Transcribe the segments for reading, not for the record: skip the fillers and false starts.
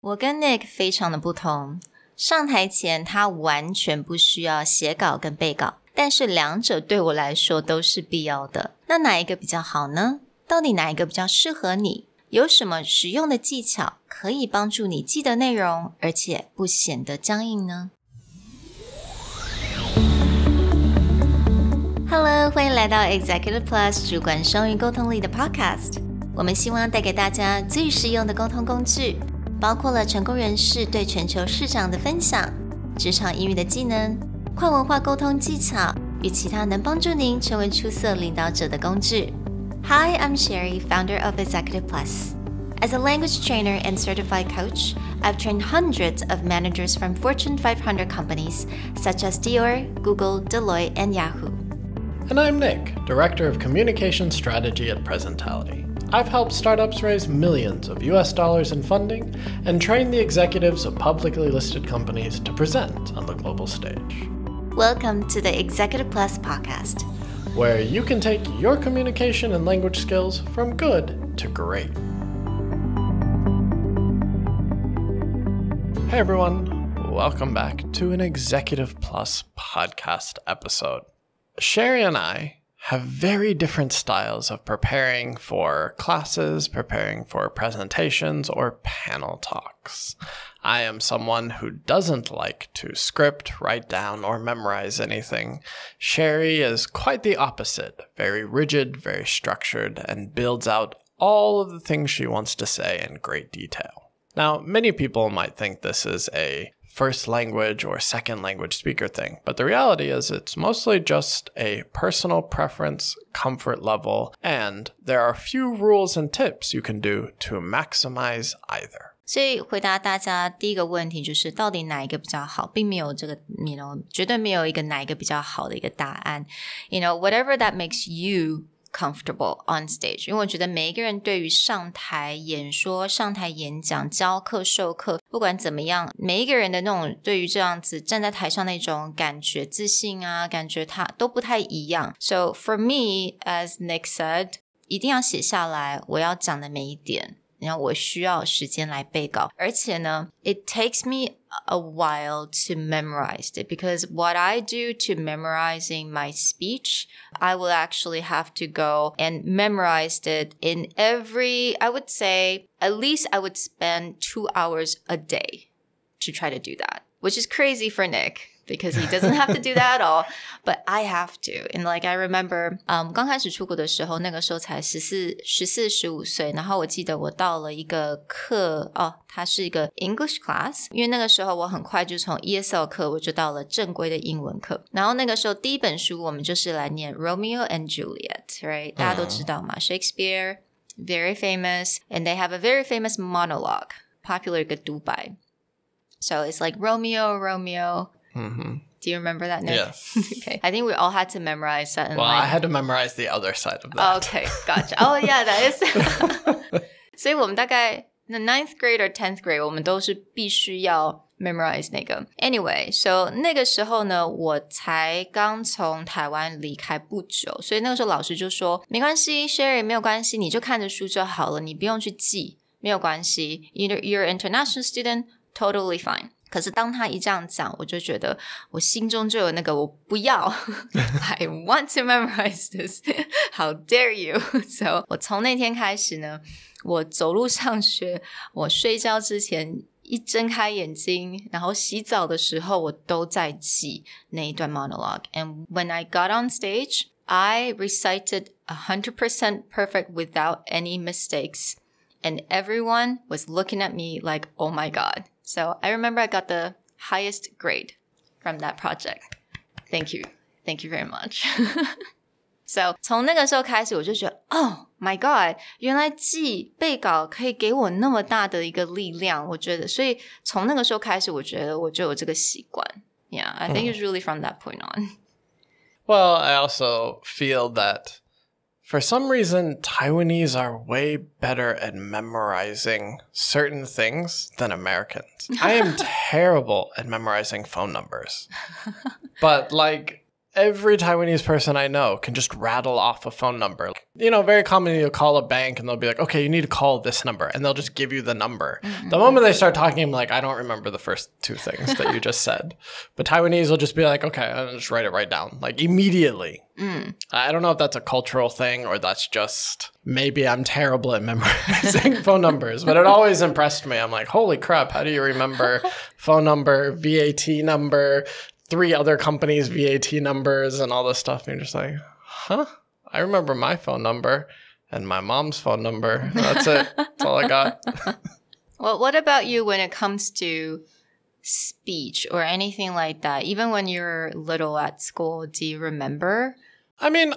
我跟 Nick 非常的不同，上台前他完全不需要写稿跟背稿，但是两者对我来说都是必要的。那哪一个比较好呢？到底哪一个比较适合你？有什么实用的技巧可以帮助你记得内容，而且不显得僵硬呢？ Hello， 欢迎来到 Executive Plus 主管双语沟通力的 podcast。我们希望带给大家最实用的沟通工具，包括了成功人士对全球市场的分享、职场英语的技能、跨文化沟通技巧与其他能帮助您成为出色领导者的工具。Hi, I'm Sherry, founder of Executive Plus. As a language trainer and certified coach, I've trained hundreds of managers from Fortune 500 companies such as Dior, Google, Deloitte, and Yahoo. And I'm Nick, Director of Communication Strategy at Presentality. I've helped startups raise millions of US dollars in funding and train the executives of publicly listed companies to present on the global stage. Welcome to the Executive Plus podcast, where you can take your communication and language skills from good to great. Hey everyone, welcome back to an Executive Plus podcast episode. Sherry and I have very different styles of preparing for classes, preparing for presentations, or panel talks. I am someone who doesn't like to script, write down, or memorize anything. Sherry is quite the opposite, very rigid, very structured, and builds out all of the things she wants to say in great detail. Now, many people might think this is a first language or second language speaker thing, but the reality is it's mostly just a personal preference, comfort level, and there are a few rules and tips you can do to maximize either. 所以回答大家第一个问题就是到底哪一个比较好，并没有这个绝对没有一个哪一个比较好的一个答案。Whatever that makes you comfortable on stage， 因为我觉得每一个人对于上台演说、上台演讲、教课、授课，不管怎么样，每一个人的那种对于这样子站在台上那种感觉、自信啊，感觉他都不太一样。So for me, as Nick said， 一定要写下来我要讲的每一点，然后我需要时间来背稿，而且呢 it takes me a while to memorize it, because what I do to memorizing my speech, I will actually have to go and memorize it in I would say, at least I would spend 2 hours a day to try to do that, which is crazy for Nick.Because he doesn't have to do that at all, but I have to. And like I remember, 刚开始出国的时候，那个时候才14、15岁，然后我记得我到了一个课，它是一个 English class， 因为那个时候我很快就从 ESL 课我就到了正规的英文课，然后那个时候第一本书我们就是来念 Romeo and Juliet, right? 大家都知道嘛 Shakespeare, very famous, and they have a very famous monologue, popular 一个独白。So it's like Romeo,Mm-hmm. Do you remember that, Nick? Yes. Okay. I think we all had to memorize that. I had to memorize the other side of that. Okay, gotcha. Oh, yeah, that is. 所以我们大概 the 9th grade or 10th grade, 我们都是必须要 memorize 那个。Anyway, so 那个时候呢，我才刚从台湾离开不久，所以那个时候老师就说，没关系 ，Sherry 没有关系，你就看着书就好了，你不用去记，没有关系。You're an international student, totally fine.可是当他一这样讲，我就觉得我心中就有那个我不要I want to memorize this How dare you So 我从那天开始呢，我走路上学，我睡觉之前一睁开眼睛，然后洗澡的时候我都在记那一段 monologue. And when I got on stage, I recited 100% perfect without any mistakes. And everyone was looking at me like, oh my God.So I remember I got the highest grade from that project. Thank you. Thank you very much. So 从那个时候开始我就觉得 Oh my God 原来记背稿可以给我那么大的一个力量，我觉得所以从那个时候开始我觉得我就有这个习惯。Yeah, I think it's really from that point on. Well, I also feel that for some reason, Taiwanese are way better at memorizing certain things than Americans. I am terrible at memorizing phone numbers. But every Taiwanese person I know can just rattle off a phone number. You know, very commonly you'll call a bank and they'll be like, okay, you need to call this number. And they'll just give you the number. Mm-hmm. The moment they start talking, I'm like, I don't remember the first two things that you just said. But Taiwanese will just be like, okay, I'll just write it right down. Like immediately. I don't know if that's a cultural thing or that's just maybe I'm terrible at memorizing phone numbers. But it always impressed me. I'm like, holy crap, how do you remember phone number, VAT number, 3 other companies' VAT numbers and all this stuff? And you're just like, huh? I remember my phone number and my mom's phone number. That's it. That's all I got. Well, what about you when it comes to speech or anything like that? Even when you're little at school, do you remember? I mean,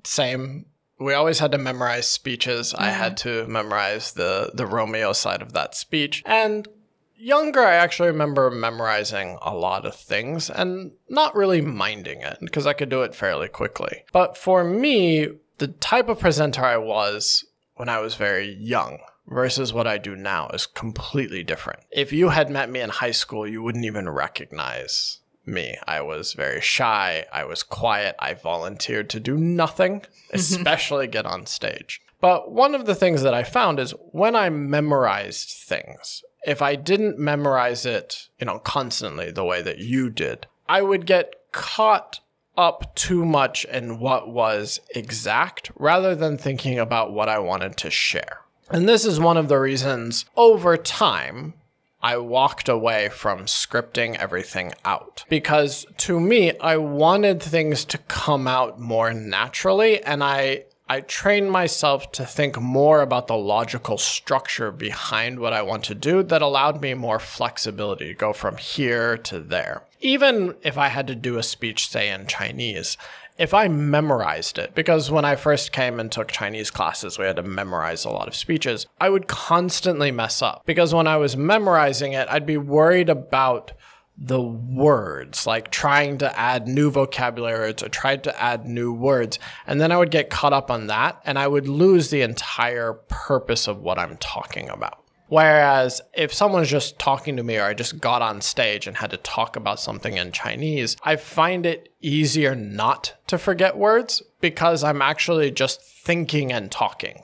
same. We always had to memorize speeches. I had to memorize the Romeo side of that speech. And younger, I actually remember memorizing a lot of things and not really minding it because I could do it fairly quickly. But for me, the type of presenter I was when I was very young versus what I do now is completely different. If you had met me in high school, you wouldn't even recognize me. I was very shy. I was quiet. I volunteered to do nothing, especially get on stage. But one of the things that I found is when I memorized things, if I didn't memorize it, constantly the way that you did, I would get caught up too much in what was exact rather than thinking about what I wanted to share. And this is one of the reasons over time I walked away from scripting everything out. Because to me, I wanted things to come out more naturally, and I trained myself to think more about the logical structure behind what I want to do that allowed me more flexibility to go from here to there. Even if I had to do a speech, say, in Chinese, if I memorized it, because when I first came and took Chinese classes, we had to memorize a lot of speeches, I would constantly mess up. Because when I was memorizing it, I'd be worried about the words, like trying to add new vocabulary or tried to add new words. And then I would get caught up on that and I would lose the entire purpose of what I'm talking about. Whereas if someone's just talking to me or I just got on stage and had to talk about something in Chinese, I find it easier not to forget words because I'm actually just thinking and talking.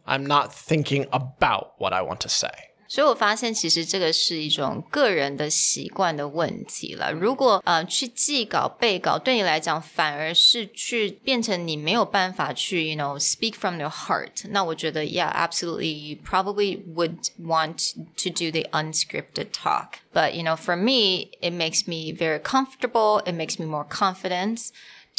I'm not thinking about what I want to say. 所以我发现其实这个是一种个人的习惯的问题了。如果去记稿背稿对你来讲反而是去变成你没有办法去 speak from your heart， 那我觉得 yeah, absolutely, you probably would want to do the unscripted talk. But for me, it makes me very comfortable, it makes me more confident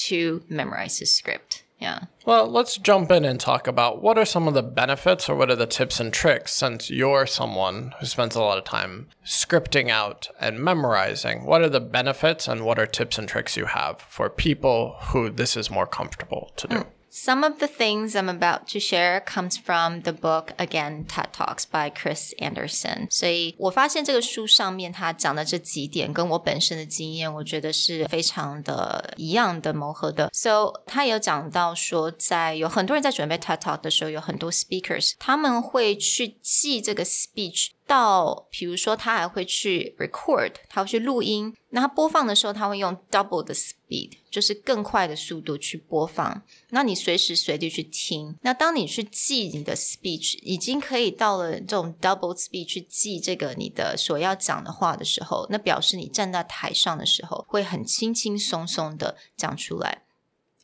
to memorize the script. Yeah. Well, let's jump in and talk about what are some of the benefits or what are the tips and tricks since you're someone who spends a lot of time scripting out and memorizing. What are the benefits and what are tips and tricks you have for people who this is more comfortable to do? Some of the things I'm about to share comes from the book, again, TED Talks by Chris Anderson. 所以我发现这个书上面他讲的这几点跟我本身的经验我觉得是非常的一样的谋合的。So 他有讲到说有很多人在准备 TED Talk 的时候有很多 speakers 他们会去记这个 speech到比如说他还会去 record 他会去录音那他播放的时候他会用 double the speed 就是更快的速度去播放那你随时随地去听那当你去记你的 speech 已经可以到了这种 double speed 去记这个你的所要讲的话的时候那表示你站在台上的时候会很轻轻松松的讲出来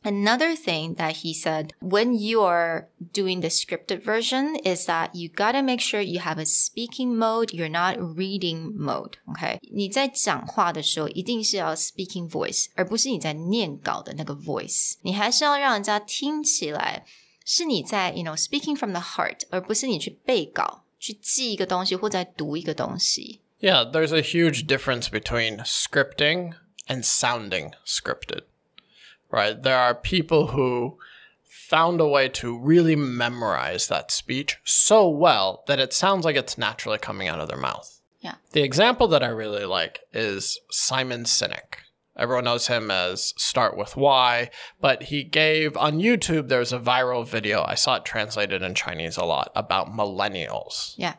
Another thing that he said when you are doing the scripted version is that you gotta make sure you have a speaking mode, you're not reading mode, okay? 你在讲话的时候一定是要 speaking voice, 而不是你在念稿的那个 voice. 你还是要让人家听起来是你在 speaking from the heart, 而不是你去背稿，去记一个东西或者读一个东西。Yeah, there's a huge difference between scripting and sounding scripted.Right? There are people who found a way to really memorize that speech so well that it sounds like it's naturally coming out of their mouth. Yeah. The example that I really like is Simon Sinek. Everyone knows him as Start With Why, but he gave, on YouTube, there's a viral video, I saw it translated in Chinese a lot, about millennials. Yeah.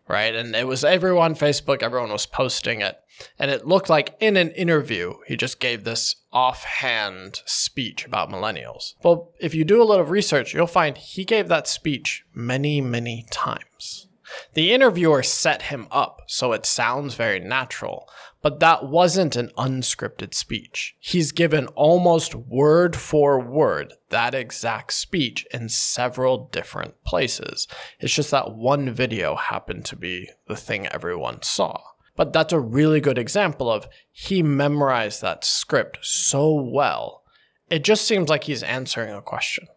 Right? And it was everyone on Facebook, everyone was posting it. And it looked like in an interview, he just gave this offhand speech about millennials. Well, if you do a little research, you'll find he gave that speech many, many times. The interviewer set him up so it sounds very natural, but that wasn't an unscripted speech. He's given almost word for word that exact speech in several different places. It's just that one video happened to be the thing everyone saw. But that's a really good example of he memorized that script so well. It just seems like he's answering a question.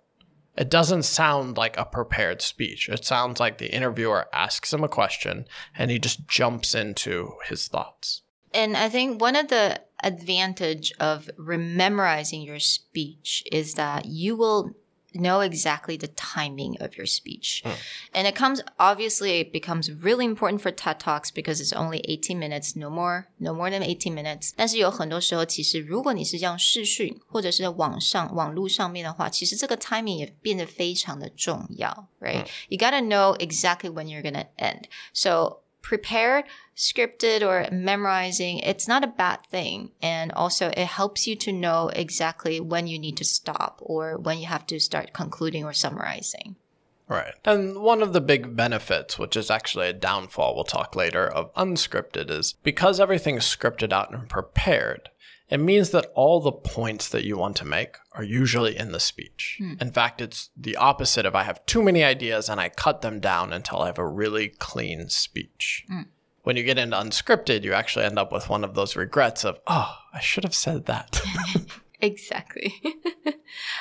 It doesn't sound like a prepared speech. It sounds like the interviewer asks him a question and he just jumps into his thoughts. And I think one of the advantage of memorizing your speech is that you will know exactly the timing of your speech. And it becomes really important for TED Talks because it's only 18 minutes, no more than 18 minutes. 但是有很多时候，其实如果你是用视讯或者是网络上面的话，其实这个 timing 也变得非常的重要 right? You gotta know exactly when you're gonna end. So prepared, scripted, or memorizing, it's not a bad thing. And also it helps you to know exactly when you need to stop or when you have to start concluding or summarizing. Right. And one of the big benefits, which is actually a downfall we'll talk later, of unscripted is because everything's scripted out and prepared, it means that all the points that you want to make are usually in the speech. In fact, it's the opposite of I have too many ideas and I cut them down until I have a really clean speech. When you get into unscripted, you actually end up with one of those regrets of, oh, I should have said that. Exactly.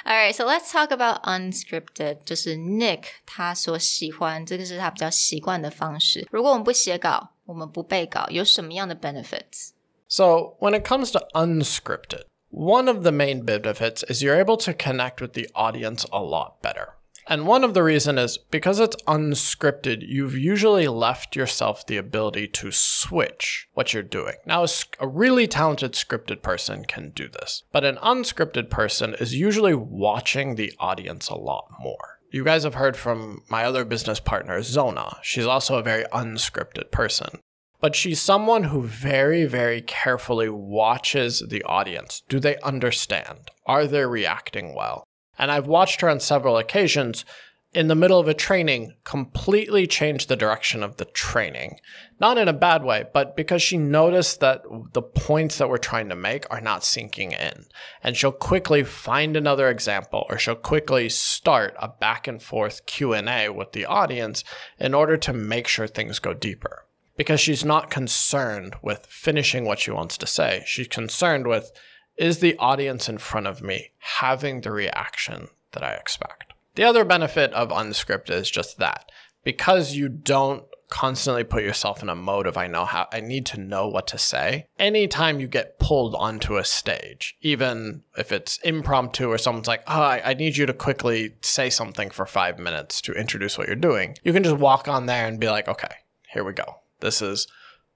All right, so let's talk about unscripted. 就是 Nick 他所喜欢，这个是他比较习惯的方式。如果我们不写稿，我们不背稿，有什么样的 benefits? So when it comes to unscripted, one of the main benefits is you're able to connect with the audience a lot better. And one of the reasons is because it's unscripted, you've usually left yourself the ability to switch what you're doing. Now, a really talented scripted person can do this, but an unscripted person is usually watching the audience a lot more. You guys have heard from my other business partner, Zona. She's also a very unscripted person. But she's someone who very, very carefully watches the audience. Do they understand? Are they reacting well? And I've watched her on several occasions in the middle of a training completely change the direction of the training. Not in a bad way, but because she noticed that the points that we're trying to make are not sinking in. And she'll quickly find another example, or she'll quickly start a back and forth Q&A with the audience in order to make sure things go deeper. Because she's not concerned with finishing what she wants to say. She's concerned with, is the audience in front of me having the reaction that I expect? The other benefit of unscripted is just that. Because you don't constantly put yourself in a mode of I need to know what to say. Anytime you get pulled onto a stage, even if it's impromptu or someone's like, I need you to quickly say something for 5 minutes to introduce what you're doing, you can just walk on there and be like, okay, here we go. This is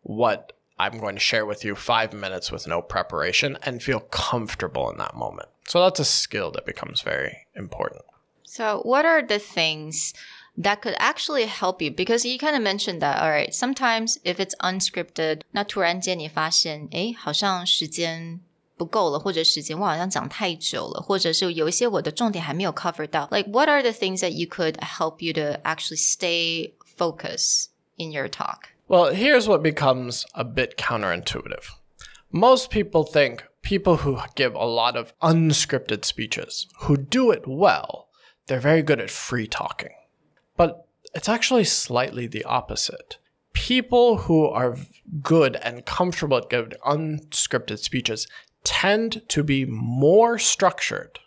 what I'm going to share with you, 5 minutes with no preparation, and feel comfortable in that moment. So that's a skill that becomes very important. So what are the things that could actually help you? Because you kind of mentioned that, all right, sometimes if it's unscripted, 那突然间你发现，好像时间不够了，或者时间我好像讲太久了，或者是有一些我的重点还没有 cover 到。Like, what are the things that you could help you to actually stay focused in your talk? Well, here's what becomes a bit counterintuitive. Most people think people who give a lot of unscripted speeches, who do it well, they're very good at free talking. But it's actually slightly the opposite. People who are good and comfortable at giving unscripted speeches tend to be more structured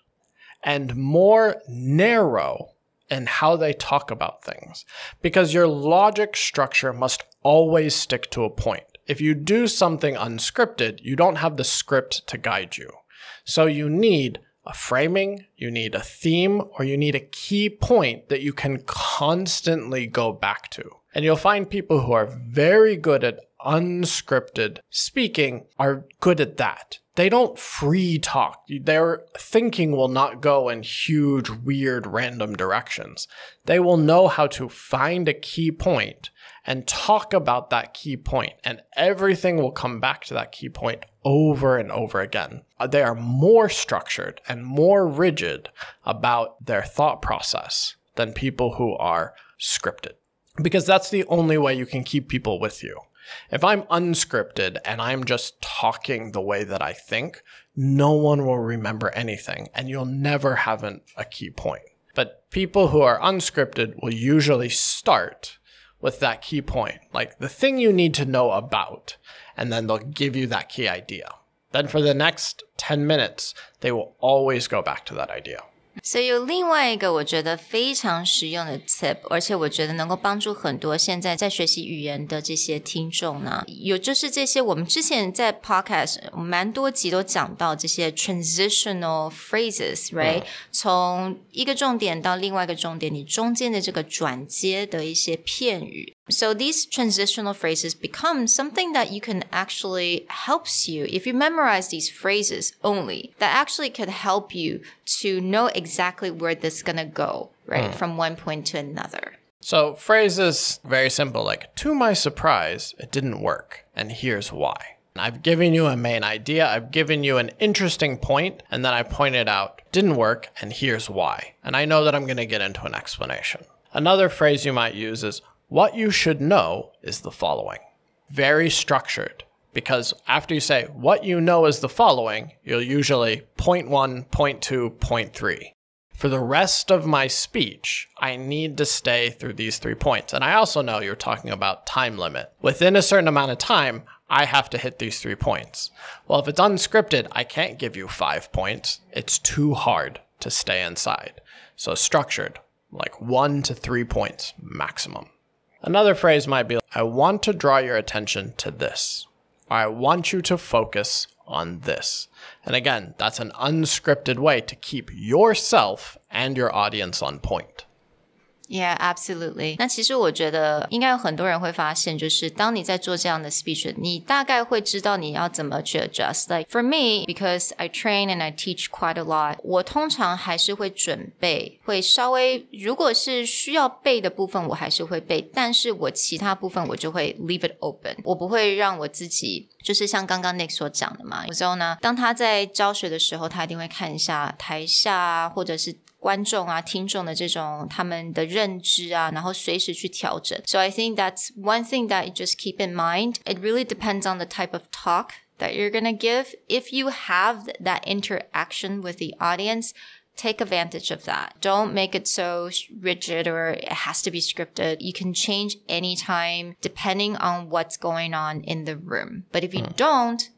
and more narrow in how they talk about things. Because your logic structure must always stick to a point. If you do something unscripted, you don't have the script to guide you. So you need a framing, you need a theme, or you need a key point that you can constantly go back to. And you'll find people who are very good at unscripted speaking are good at that. They don't free talk. Their thinking will not go in huge, weird, random directions. They will know how to find a key point and talk about that key point, and everything will come back to that key point over and over again. They are more structured and more rigid about their thought process than people who are scripted, because that's the only way you can keep people with you. If I'm unscripted and I'm just talking the way that I think, no one will remember anything, and you'll never have a key point. But people who are unscripted will usually start with that key point, like the thing you need to know about, and then they'll give you that key idea. Then for the next 10 minutes, they will always go back to that idea. 所以有另外一个我觉得非常实用的 tip， 而且我觉得能够帮助很多现在在学习语言的这些听众呢，有就是这些我们之前在 podcast 蛮多集都讲到这些 transitional phrases， right？ 从一个重点到另外一个重点，你中间的这个转接的一些片语。So these transitional phrases become something that you can actually helps you if you memorize these phrases only, that actually could help you to know exactly where this is going to go, right? From one point to another. So phrases, very simple, like, to my surprise, it didn't work, and here's why. I've given you a main idea, I've given you an interesting point, and then I pointed out, didn't work, and here's why. And I know that I'm going to get into an explanation. Another phrase you might use is, what you should know is the following. Very structured, because after you say what you know is the following, you'll usually point 1, point 2, point 3. For the rest of my speech, I need to stay through these 3 points. And I also know you're talking about time limit. Within a certain amount of time, I have to hit these 3 points. Well, if it's unscripted, I can't give you 5 points. It's too hard to stay inside. So structured, like 1 to 3 points maximum. Another phrase might be, I want to draw your attention to this, or I want you to focus on this. And again, that's an unscripted way to keep yourself and your audience on point. Yeah, absolutely. 那其实我觉得应该有很多人会发现，就是当你在做这样的 speech， 你大概会知道你要怎么去 adjust. Like for me, because I train and I teach quite a lot, 我通常还是会准备，会稍微如果是需要背的部分我还是会背，但是我其他部分我就会 leave it open. 我不会让我自己就是像刚刚 Nick 所讲的嘛，有时候呢，当他在教学的时候，他一定会看一下台下啊，或者是观众啊听众的这种他们的认知啊，然后随时去调整。So I think that's one thing that you just keep in mind. It really depends on the type of talk that you're going to give. If you have that interaction with the audience, take advantage of that. Don't make it so rigid or it has to be scripted. You can change anytime depending on what's going on in the room. But if you don't,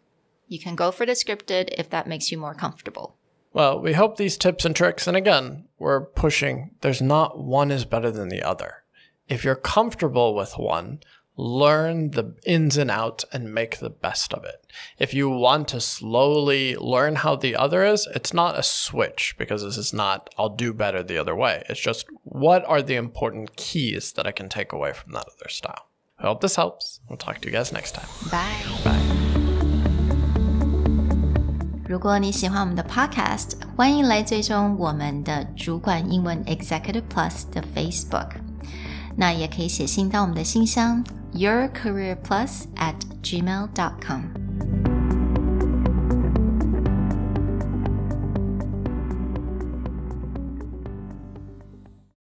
you can go for the scripted if that makes you more comfortable. Well, we hope these tips and tricks, and again, we're pushing, there's not one is better than the other. If you're comfortable with one, learn the ins and outs and make the best of it. If you want to slowly learn how the other is, it's not a switch, because this is not, I'll do better the other way. It's just, what are the important keys that I can take away from that other style? I hope this helps. We'll talk to you guys next time. Bye. Bye. 如果你喜欢我们的 podcast， 欢迎来追踪我们的主管英文 Executive Plus 的 Facebook。那也可以写信到我们的信箱 yourcareerplus@gmail.com。